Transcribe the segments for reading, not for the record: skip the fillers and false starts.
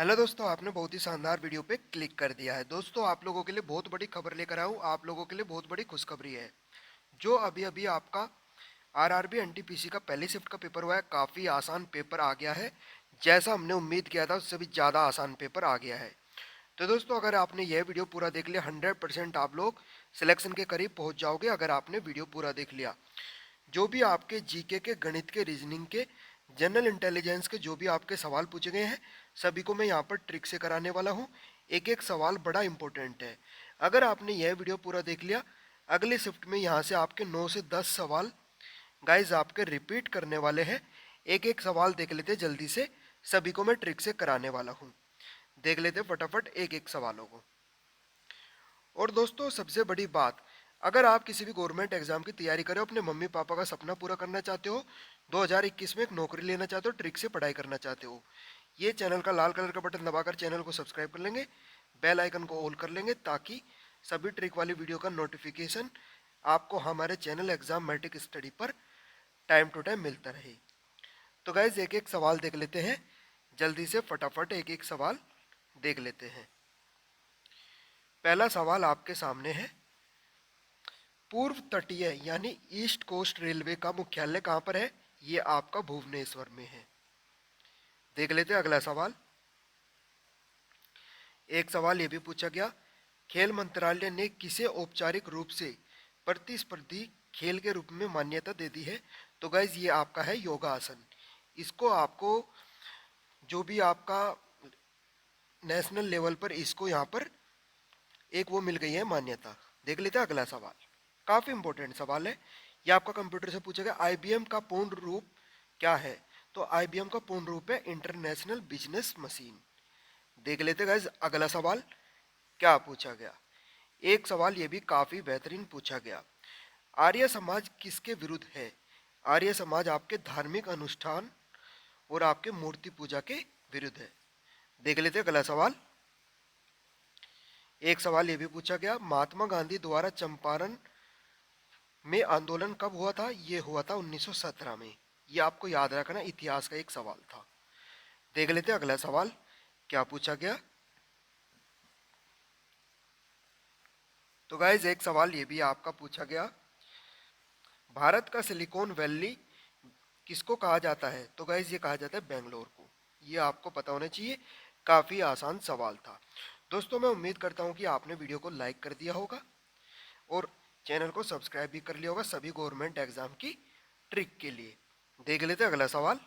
Hello दोस्तों, आपने बहुत ही शानदार वीडियो पे क्लिक कर दिया है। दोस्तों, आप लोगों के लिए बहुत बड़ी खबर लेकर आया हूँ। आप लोगों के लिए बहुत बड़ी खुशखबरी है। जो अभी अभी आपका आरआरबी एनटीपीसी का पहली शिफ्ट का पेपर हुआ है, काफ़ी आसान पेपर आ गया है। जैसा हमने उम्मीद किया था उससे भी ज़्यादा आसान पेपर आ गया है। तो दोस्तों, अगर आपने यह वीडियो पूरा देख लिया 100% आप लोग सिलेक्शन के करीब पहुँच जाओगे। अगर आपने वीडियो पूरा देख लिया, जो भी आपके जीके के, गणित के, रीजनिंग के, जनरल इंटेलिजेंस के जो भी आपके सवाल पूछे गए हैं, सभी को मैं यहाँ पर ट्रिक से कराने वाला हूँ। एक एक सवाल बड़ा इंपॉर्टेंट है। अगर आपने यह वीडियो पूरा देख लिया, अगले शिफ्ट में यहाँ से आपके 9 से 10 सवाल गाइज आपके रिपीट करने वाले हैं। एक एक सवाल देख लेते जल्दी से, सभी को मैं ट्रिक से कराने वाला हूँ। देख लेते फटाफट एक एक सवालों को। और दोस्तों, सबसे बड़ी बात, अगर आप किसी भी गवर्नमेंट एग्जाम की तैयारी कर रहे हो, अपने मम्मी पापा का सपना पूरा करना चाहते हो, 2021 में एक नौकरी लेना चाहते हो, ट्रिक से पढ़ाई करना चाहते हो, ये चैनल का लाल कलर का बटन दबाकर चैनल को सब्सक्राइब कर लेंगे, बेल आइकन को ऑल कर लेंगे, ताकि सभी ट्रिक वाली वीडियो का नोटिफिकेशन आपको हमारे चैनल एग्जाम मैट्रिक स्टडी पर टाइम टू टाइम मिलता रहे। तो गाइज एक एक सवाल देख लेते हैं जल्दी से, फटाफट एक एक सवाल देख लेते हैं। पहला सवाल आपके सामने है, पूर्व तटीय यानी ईस्ट कोस्ट रेलवे का मुख्यालय कहाँ पर है? ये आपका भुवनेश्वर में है। देख लेते हैं अगला सवाल। एक सवाल ये भी पूछा गया, खेल मंत्रालय ने किसे औपचारिक रूप से प्रतिस्पर्धी खेल के रूप में मान्यता दे दी है? तो गाइज ये आपका है योगासन। इसको आपको जो भी आपका नेशनल लेवल पर इसको यहाँ पर एक वो मिल गई है मान्यता। देख लेते हैं अगला सवाल, काफी इंपॉर्टेंट सवाल है। ये आपका कंप्यूटर से पूछा गया, आईबीएम का पूर्ण रूप क्या है? तो आईबीएम का पूर्ण रूप है इंटरनेशनल बिजनेस मशीन। देख लेते गाइस अगला सवाल क्या पूछा गया। एक सवाल ये भी काफी बेहतरीन पूछा गया, आर्य समाज किसके विरुद्ध है? आर्य समाज आपके धार्मिक अनुष्ठान और आपके मूर्ति पूजा के विरुद्ध है। देख लेते हैं अगला सवाल। एक सवाल ये भी पूछा गया, महात्मा गांधी द्वारा चंपारण में आंदोलन कब हुआ था? ये हुआ था 1917 में। ये आपको याद रखना, इतिहास का एक सवाल था। देख लेते हैं अगला सवाल क्या पूछा गया। तो गाइज एक सवाल ये भी आपका पूछा गया, भारत का सिलिकॉन वैली किसको कहा जाता है? तो गाइज ये कहा जाता है बेंगलोर को। ये आपको पता होना चाहिए, काफ़ी आसान सवाल था। दोस्तों, मैं उम्मीद करता हूँ कि आपने वीडियो को लाइक कर दिया होगा और चैनल को सब्सक्राइब भी कर लिया होगा सभी गवर्नमेंट एग्जाम की ट्रिक के लिए। देख लेते हैं अगला सवाल।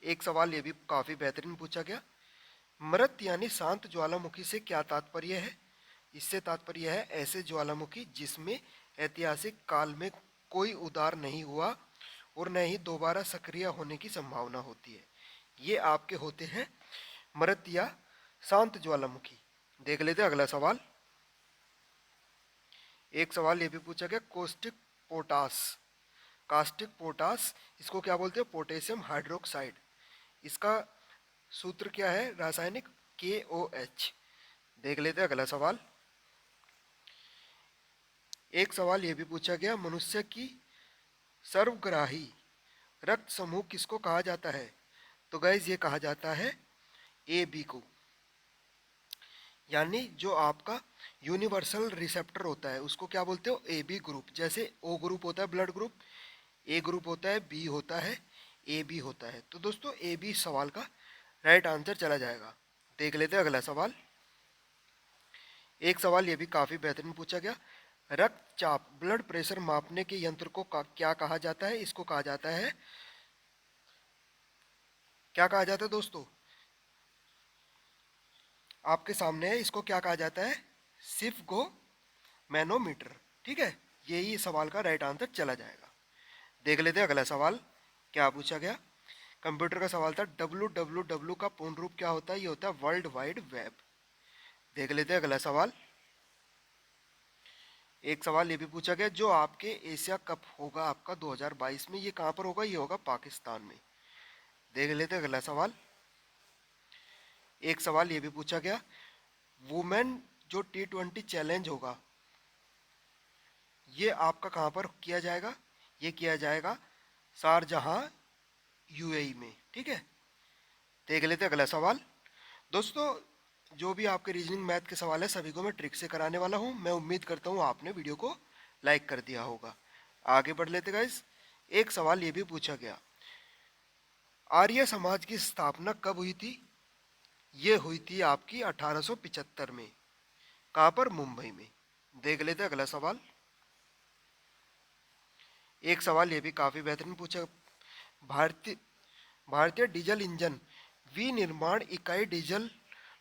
एक सवाल ये भी काफ़ी बेहतरीन पूछा गया, मृत यानी शांत ज्वालामुखी से क्या तात्पर्य है? इससे तात्पर्य है ऐसे ज्वालामुखी जिसमें ऐतिहासिक काल में कोई उदार नहीं हुआ और न ही दोबारा सक्रिय होने की संभावना होती है। ये आपके होते हैं मृत या शांत ज्वालामुखी। देख लेते हैं अगला सवाल। एक सवाल ये भी पूछा गया, कोस्टिक पोटास, कास्टिक पोटास इसको क्या बोलते हैं? Potassium hydroxide. इसका सूत्र क्या है रासायनिक? KOH। देख लेते हैं अगला सवाल। एक सवाल ये भी पूछा गया, मनुष्य की सर्वग्राही रक्त समूह किसको कहा जाता है? तो गाइज ये कहा जाता है AB को, यानी जो आपका यूनिवर्सल रिसेप्टर होता है उसको क्या बोलते हो? AB group. जैसे O ग्रुप होता है ब्लड ग्रुप, A ग्रुप होता है, B होता है, AB होता है। तो दोस्तों AB सवाल का राइट आंसर चला जाएगा। देख लेते हैं अगला सवाल। एक सवाल ये भी काफ़ी बेहतरीन पूछा गया, रक्तचाप ब्लड प्रेशर मापने के यंत्र को क्या कहा जाता है? इसको कहा जाता है, क्या कहा जाता है दोस्तों? आपके सामने है, इसको क्या कहा जाता है? सिफ्गो मैनोमीटर। ठीक है, यही सवाल का राइट आंसर चला जाएगा। देख लेते हैं अगला सवाल क्या पूछा गया। कंप्यूटर का सवाल था, WWW का पूर्ण रूप क्या होता है? ये होता है वर्ल्ड वाइड वेब। देख लेते हैं अगला सवाल। एक सवाल ये भी पूछा गया, जो आपके एशिया कप होगा आपका 2022 में, ये कहाँ पर होगा? ये होगा पाकिस्तान में। देख लेते हैं अगला सवाल। एक सवाल ये भी पूछा गया, वुमेन जो T20 चैलेंज होगा ये आपका कहाँ पर किया जाएगा? ये किया जाएगा शारजहां UAE में। ठीक है, देख लेते हैं अगला सवाल। दोस्तों, जो भी आपके रीजनिंग मैथ के सवाल है सभी को मैं ट्रिक से कराने वाला हूँ। मैं उम्मीद करता हूँ आपने वीडियो को लाइक कर दिया होगा। आगे बढ़ लेते गाइस। एक सवाल ये भी पूछा गया, आर्य समाज की स्थापना कब हुई थी? ये हुई थी आपकी 1875 में। कहाँ पर? मुंबई में। देख लेते हैं अगला सवाल। एक सवाल ये भी काफी बेहतरीन पूछा, भारतीय भारतीय डीजल इंजन विनिर्माण इकाई डीजल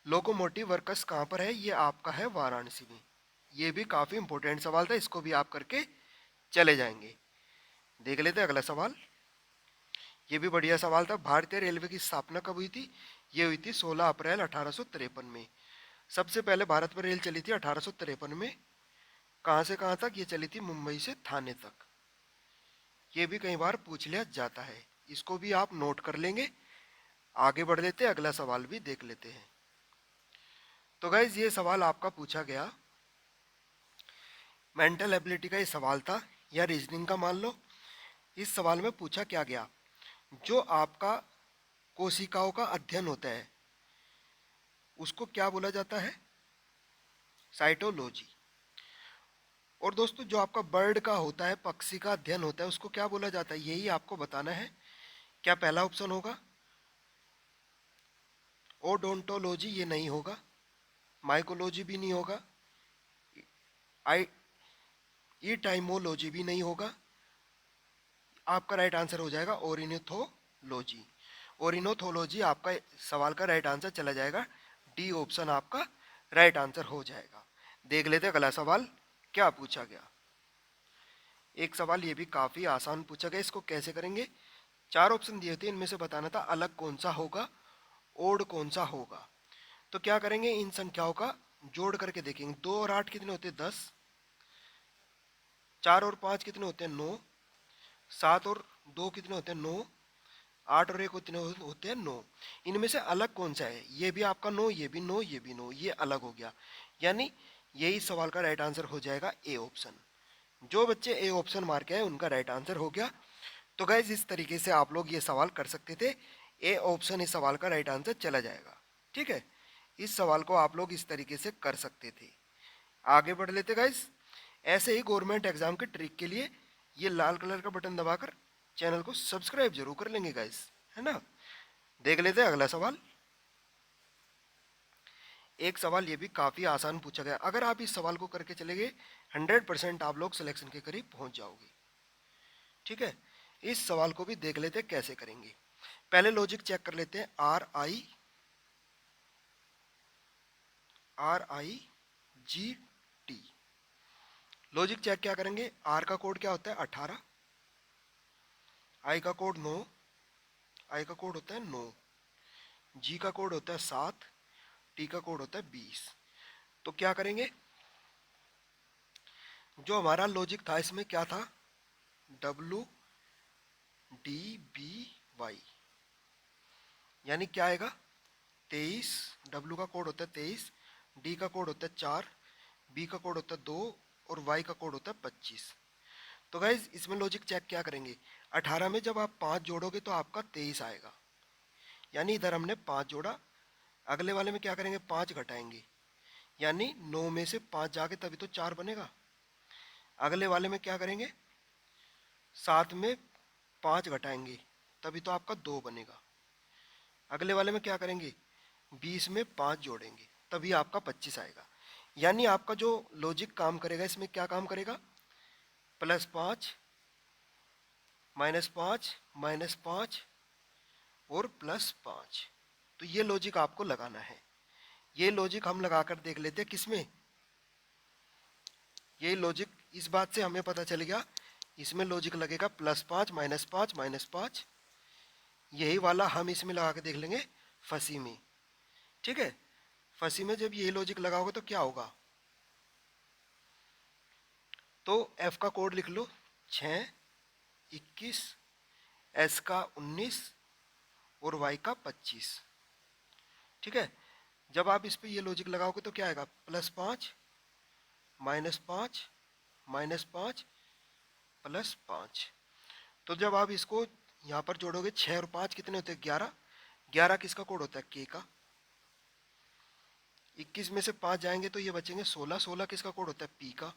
लोकोमोटिव वर्क्स कहाँ पर है? ये आपका है वाराणसी में। ये भी काफी इंपॉर्टेंट सवाल था, इसको भी आप करके चले जाएंगे। देख लेते हैं अगला सवाल। ये भी बढ़िया सवाल था, भारतीय रेलवे की स्थापना कब हुई थी? ये हुई थी 16 अप्रैल 1853 में। सबसे पहले भारत में रेल चली थी 1853 में। कहाँ से कहाँ तक? ये चली थी मुंबई से थाने तक। ये भी कई बार पूछ लिया जाता है, इसको भी आप नोट कर लेंगे। आगे बढ़ लेते हैं, अगला सवाल भी देख लेते हैं। तो गाइज ये सवाल आपका पूछा गया, मेंटल एबिलिटी का ये सवाल था या रीजनिंग का मान लो। इस सवाल में पूछा क्या गया, जो आपका कोशिकाओं का अध्ययन होता है उसको क्या बोला जाता है? साइटोलॉजी। और दोस्तों, जो आपका बर्ड का होता है, पक्षी का अध्ययन होता है, उसको क्या बोला जाता है? यही आपको बताना है। क्या पहला ऑप्शन होगा ओडोंटोलॉजी? ये नहीं होगा। माइकोलॉजी भी नहीं होगा। आई ईटाइमोलॉजी भी नहीं होगा। आपका राइट आंसर हो जाएगा ओरिनिथोलॉजी। ओरिनोथोलॉजी आपका सवाल का राइट आंसर चला जाएगा। डी ऑप्शन आपका राइट आंसर हो जाएगा। देख लेते हैं अगला सवाल क्या पूछा गया। एक सवाल ये भी काफी आसान पूछा गया, इसको कैसे करेंगे? चार ऑप्शन दिए थे, इनमें से बताना था अलग कौन सा होगा, ओड कौन सा होगा। तो क्या करेंगे, इन संख्याओं का जोड़ करके देखेंगे। 2 और 8 कितने होते हैं? 10। 4 और 5 कितने होते हैं? 9। 7 और 2 कितने होते हैं? 9। 8 और 1 कितने होते हैं? 9। इनमें से अलग कौन सा है? ये भी आपका 9, ये भी 9, ये भी 9, ये अलग हो गया। यानी यही सवाल का राइट आंसर हो जाएगा ए ऑप्शन। जो बच्चे ए ऑप्शन मार के आए उनका राइट आंसर हो गया। तो गाइज इस तरीके से आप लोग ये सवाल कर सकते थे। ए ऑप्शन इस सवाल का राइट आंसर चला जाएगा। ठीक है, इस सवाल को आप लोग इस तरीके से कर सकते थे। आगे बढ़ लेते गाइज। ऐसे ही गवर्नमेंट एग्जाम के ट्रिक के लिए ये लाल कलर का बटन दबाकर चैनल को सब्सक्राइब जरूर कर लेंगे गाइज, है ना। देख लेते हैं अगला सवाल। एक सवाल ये भी काफी आसान पूछा गया, अगर आप इस सवाल को करके चले गए 100% आप लोग सिलेक्शन के करीब पहुंच जाओगे। ठीक है, इस सवाल को भी देख लेते हैं कैसे करेंगे। पहले लॉजिक चेक कर लेते हैं। RIGT लॉजिक चेक क्या करेंगे? आर का कोड क्या होता है? 18। आई का कोड 9। आई का कोड होता है 9। जी का कोड होता है 7। टी का कोड होता है 20। तो क्या करेंगे, जो हमारा लॉजिक था इसमें क्या था? WDBY, यानी क्या आएगा? 23। डब्ल्यू का कोड होता है 23। डी का कोड होता है 4। बी का कोड होता है 2। और वाई का कोड होता है 25। तो गाइज इसमें लॉजिक चेक क्या करेंगे? 18 में जब आप 5 जोड़ोगे तो आपका 23 आएगा। यानी इधर हमने 5 जोड़ा, अगले वाले में क्या करेंगे? 5 घटाएंगे, यानी 9 में से 5 जाके तभी तो 4 बनेगा। अगले वाले में क्या करेंगे? 7 में 5 घटाएंगे तभी तो आपका 2 बनेगा। अगले वाले में क्या करेंगे? 20 में 5 जोड़ेंगे तभी आपका 25 आएगा। यानी आपका जो लॉजिक काम करेगा इसमें क्या काम करेगा? +5 -5 -5 और +5। तो ये लॉजिक आपको लगाना है। ये लॉजिक हम लगाकर देख लेते हैं किसमें। ये लॉजिक इस बात से हमें पता चल गया, इसमें लॉजिक लगेगा +5 -5 -5। यही वाला हम इसमें लगा के देख लेंगे फंसी में। ठीक है, फंसी में जब यही लॉजिक लगाओगे तो क्या होगा? तो एफ का कोड लिख लो 6, 21, एस का 19 और वाई का 25। ठीक है, जब आप इस पे ये लॉजिक लगाओगे तो क्या आएगा? +5 -5 -5 +5। तो जब आप इसको यहाँ पर जोड़ोगे 6 और 5 कितने होते हैं? 11। 11 किसका कोड होता है? के का। 21 में से 5 जाएंगे तो ये बचेंगे 16। 16 किसका कोड होता है? पी का।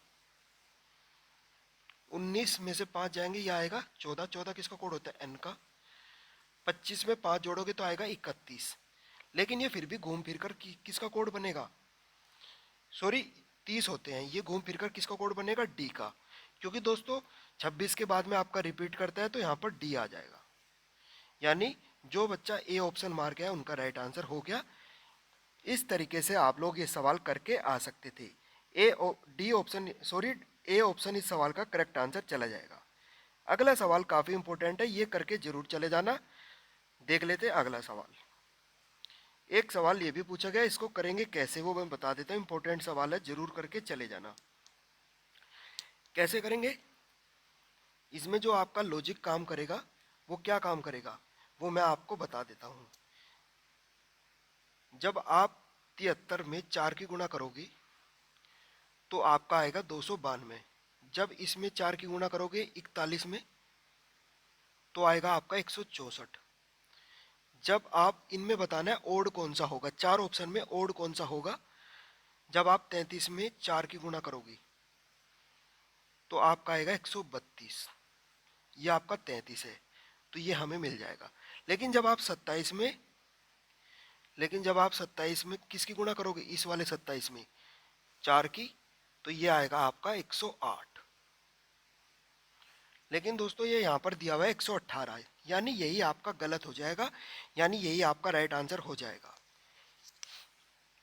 19 में से 5 जाएंगे, ये आएगा 14। 14 किसका कोड होता है? एन का। 25 में 5 जोड़ोगे तो आएगा 31। लेकिन ये फिर भी घूम फिर कर किसका कोड बनेगा? सॉरी, 30 होते हैं, ये घूम फिर कर किसका कोड बनेगा? डी का। क्योंकि दोस्तों 26 के बाद में आपका रिपीट करता है तो यहाँ पर डी आ जाएगा। यानी जो बच्चा ए ऑप्शन मार गया उनका राइट आंसर हो गया। इस तरीके से आप लोग ये सवाल करके आ सकते थे। D option, sorry, A option इस सवाल का करेक्ट आंसर चला जाएगा। अगला सवाल काफ़ी इंपॉर्टेंट है, ये करके जरूर चले जाना। देख लेते अगला सवाल। एक सवाल ये भी पूछा गया, इसको करेंगे कैसे वो मैं बता देता हूँ। इंपॉर्टेंट सवाल है, जरूर करके चले जाना। कैसे करेंगे? इसमें जो आपका लॉजिक काम करेगा वो क्या काम करेगा वो मैं आपको बता देता हूँ। जब आप 73 में 4 की गुणा करोगे तो आपका आएगा 292। जब इसमें 4 की गुणा करोगे 41 में तो आएगा आपका 164। जब आप इनमें बताना है ओड कौन सा होगा, 4 ऑप्शन में ओड कौन सा होगा, जब आप 33 में 4 की गुणा करोगे तो आपका आएगा 132। ये आपका 33 है तो ये हमें मिल जाएगा। लेकिन जब आप 27 में किसकी गुणा करोगे? इस वाले 27 में 4 की, तो ये आएगा आपका 108। लेकिन दोस्तों ये यहाँ पर दिया हुआ है 118, यानी यही आपका गलत हो जाएगा, यानी यही आपका राइट आंसर हो जाएगा।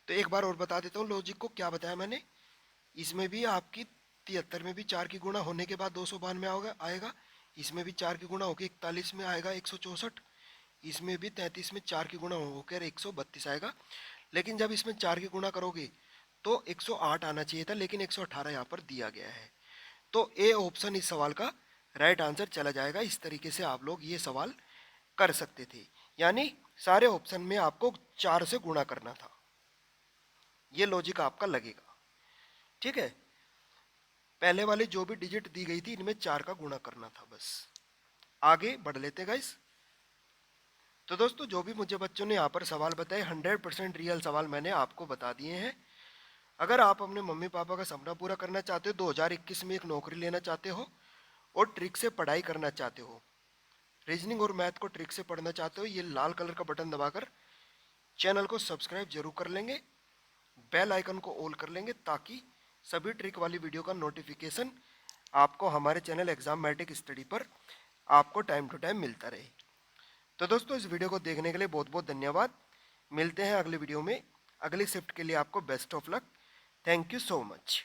तो एक बार और बता देता हूँ लॉजिक को, क्या बताया मैंने। इसमें भी आपकी 73 में भी 4 की गुणा होने के बाद 292 आएगा। इसमें भी 4 की गुणा होकर 41 में आएगा 164। इसमें भी 33 में 4 की गुणा होकर 132 आएगा। लेकिन जब इसमें 4 की गुणा करोगे तो 108 आना चाहिए था, लेकिन 118 यहाँ पर दिया गया है। तो ए ऑप्शन इस सवाल का राइट आंसर चला जाएगा। इस तरीके से आप लोग ये सवाल कर सकते थे, यानी सारे ऑप्शन में आपको 4 से गुणा करना था। ये लॉजिक आपका लगेगा, ठीक है। पहले वाले जो भी डिजिट दी गई थी इनमें 4 का गुणा करना था बस। आगे बढ़ लेते गाइस। तो दोस्तों जो भी मुझे बच्चों ने यहाँ पर सवाल बताए 100% रियल सवाल मैंने आपको बता दिए हैं। अगर आप अपने मम्मी पापा का सपना पूरा करना चाहते हो, 2021 में एक नौकरी लेना चाहते हो और ट्रिक से पढ़ाई करना चाहते हो, रीजनिंग और मैथ को ट्रिक से पढ़ना चाहते हो, ये लाल कलर का बटन दबाकर चैनल को सब्सक्राइब जरूर कर लेंगे, बेल आइकन को ऑल कर लेंगे, ताकि सभी ट्रिक वाली वीडियो का नोटिफिकेशन आपको हमारे चैनल एग्जामेटिक स्टडी पर आपको टाइम टू टाइम मिलता रहे। तो दोस्तों इस वीडियो को देखने के लिए बहुत बहुत धन्यवाद। मिलते हैं अगले वीडियो में। अगली शिफ्ट के लिए आपको best of luck. Thank you so much.